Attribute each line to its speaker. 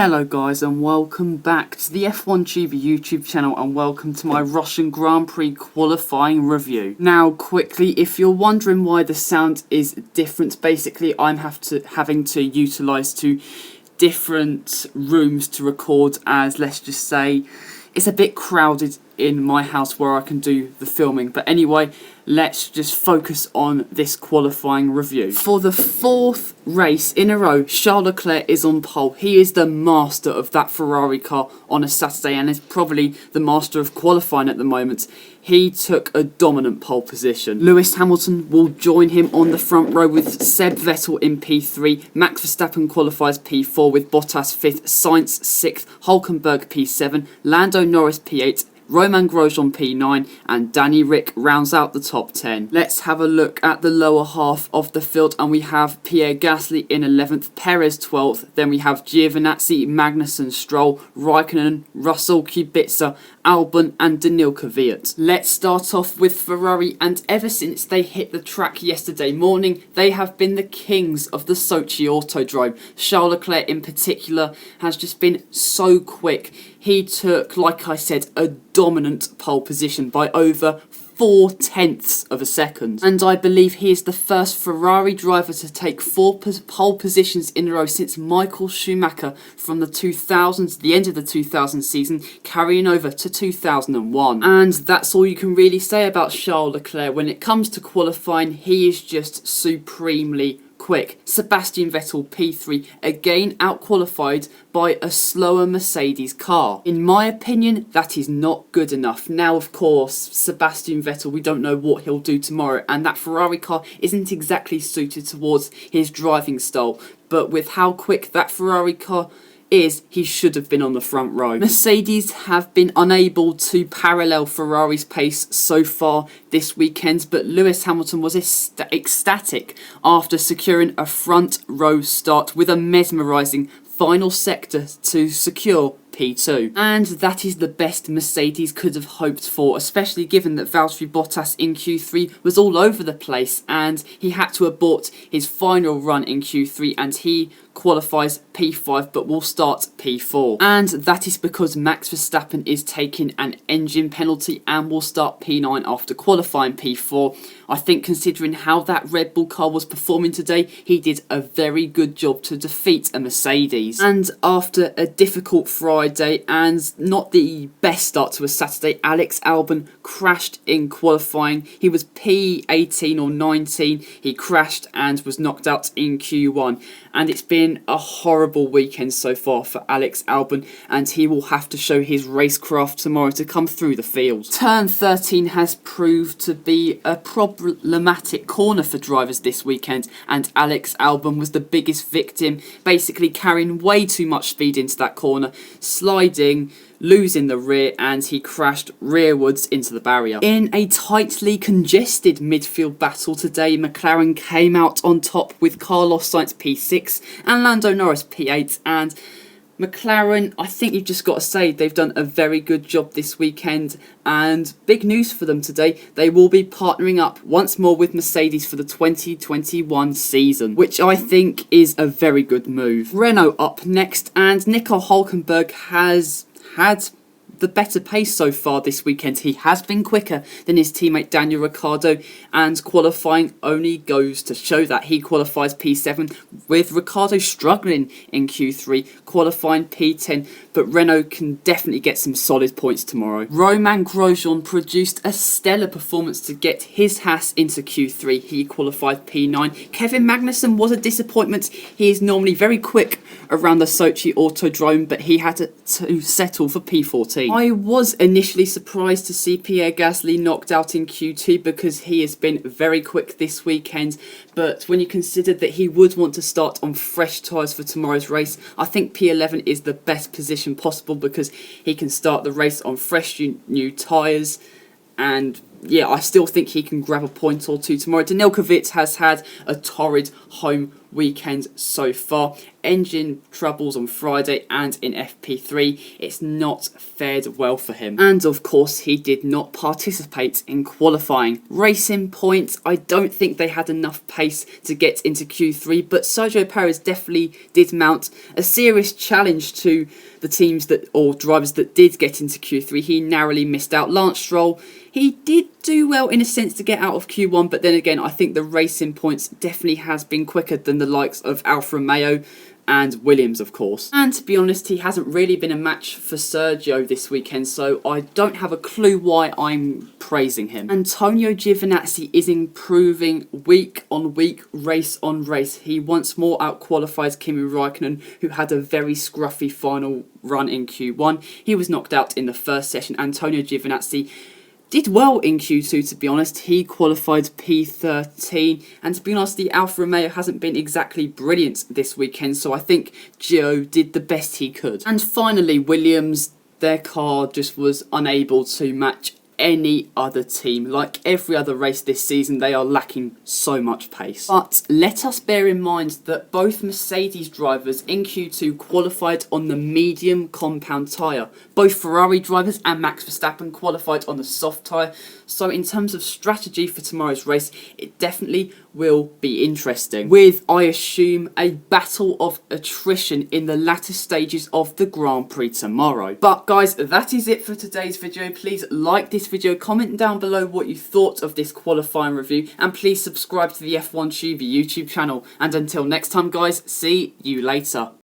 Speaker 1: Hello guys and welcome back to the F1 Tuber YouTube channel and welcome to my Russian Grand Prix qualifying review. Now quickly, if you're wondering why the sound is different, basically I'm having to utilise two different rooms to record, as let's just say it's a bit crowded in my house where I can do the filming. But anyway, let's just focus on this qualifying review. For the fourth race in a row, Charles Leclerc is on pole. He is the master of that Ferrari car on a Saturday and is probably the master of qualifying at the moment. He took a dominant pole position. Lewis Hamilton will join him on the front row with Seb Vettel in P3. Max Verstappen qualifies P4 with Bottas 5th, Sainz 6th, Hulkenberg P7, Lando Norris P8, Romain Grosjean P9 and Danny Ric rounds out the top 10. Let's have a look at the lower half of the field, and we have Pierre Gasly in 11th, Perez 12th, then we have Giovinazzi, Magnussen, Stroll, Raikkonen, Russell, Kubica, Albon and Kvyat. Let's start off with Ferrari, and ever since they hit the track yesterday morning, they have been the kings of the Sochi Autodrome. Charles Leclerc in particular has just been so quick. He took, like I said, a dominant pole position by over 0.4 of a second. And I believe he is the first Ferrari driver to take 4 pole positions in a row since Michael Schumacher from the 2000s, the end of the 2000 season, carrying over to 2001. And that's all you can really say about Charles Leclerc. When it comes to qualifying, he is just supremely quick. Sebastian Vettel P3 again outqualified by a slower Mercedes car. In my opinion, that is not good enough. Now of course, Sebastian Vettel, we don't know what he'll do tomorrow, and that Ferrari car isn't exactly suited towards his driving style, but with how quick that Ferrari car is, he should have been on the front row. Mercedes have been unable to parallel Ferrari's pace so far this weekend, but Lewis Hamilton was ecstatic after securing a front row start with a mesmerising final sector to secure P2. And that is the best Mercedes could have hoped for, especially given that Valtteri Bottas in Q3 was all over the place and he had to abort his final run in Q3 and he qualifies P5 but will start P4. And that is because Max Verstappen is taking an engine penalty and will start P9 after qualifying P4. I think considering how that Red Bull car was performing today, he did a very good job to defeat a Mercedes. And after a difficult Friday and not the best start to a Saturday, Alex Albon crashed in qualifying. He was P18 or 19. He crashed and was knocked out in Q1. And it's been a horrible weekend so far for Alex Albon, and he will have to show his racecraft tomorrow to come through the field. Turn 13 has proved to be a problematic corner for drivers this weekend, and Alex Albon was the biggest victim, basically carrying way too much speed into that corner, sliding, losing the rear, and he crashed rearwards into the barrier. In a tightly congested midfield battle today, McLaren came out on top with Carlos Sainz P6 and Lando Norris P8, and McLaren, I think you've just got to say they've done a very good job this weekend, and big news for them today. They will be partnering up once more with Mercedes for the 2021 season, which I think is a very good move. Renault up next, and Nico Hulkenberg has had the better pace so far this weekend. He has been quicker than his teammate Daniel Ricciardo, and qualifying only goes to show that. He qualifies P7 with Ricciardo struggling in Q3, qualifying P10, but Renault can definitely get some solid points tomorrow. Romain Grosjean produced a stellar performance to get his Haas into Q3. He qualified P9. Kevin Magnussen was a disappointment. He is normally very quick around the Sochi Autodrome, but he had to settle for P14. I was initially surprised to see Pierre Gasly knocked out in Q2 because he has been very quick this weekend, but when you consider that he would want to start on fresh tyres for tomorrow's race, I think P11 is the best position possible because he can start the race on fresh new tyres and yeah, I still think he can grab a point or two tomorrow. Daniil Kvyat has had a torrid home weekend so far. Engine troubles on Friday and in FP3. It's not fared well for him. And of course, he did not participate in qualifying. Racing points, I don't think they had enough pace to get into Q3, but Sergio Perez definitely did mount a serious challenge to the teams that, or drivers that did get into Q3. He narrowly missed out. Lance Stroll, he did do well in a sense to get out of Q1, but then again, I think the racing points definitely has been quicker than the likes of Alfa Romeo and Williams, of course. And to be honest, he hasn't really been a match for Sergio this weekend, so I don't have a clue why I'm praising him. Antonio Giovinazzi is improving week on week, race on race. He once more out-qualifies Kimi Raikkonen, who had a very scruffy final run in Q1. He was knocked out in the first session. Antonio Giovinazzi did well in Q2, to be honest. He qualified P13, and to be honest, the Alfa Romeo hasn't been exactly brilliant this weekend, so I think Gio did the best he could. And finally, Williams, their car just was unable to match any other team. Like every other race this season, they are lacking so much pace. But let us bear in mind that both Mercedes drivers in Q2 qualified on the medium compound tyre. Both Ferrari drivers and Max Verstappen qualified on the soft tyre. So in terms of strategy for tomorrow's race, it definitely will be interesting, with, I assume, a battle of attrition in the latter stages of the Grand Prix tomorrow. But guys, that is it for today's video. Please like this video, comment down below what you thought of this qualifying review, and please subscribe to the F1 Tube YouTube channel. And until next time guys, see you later.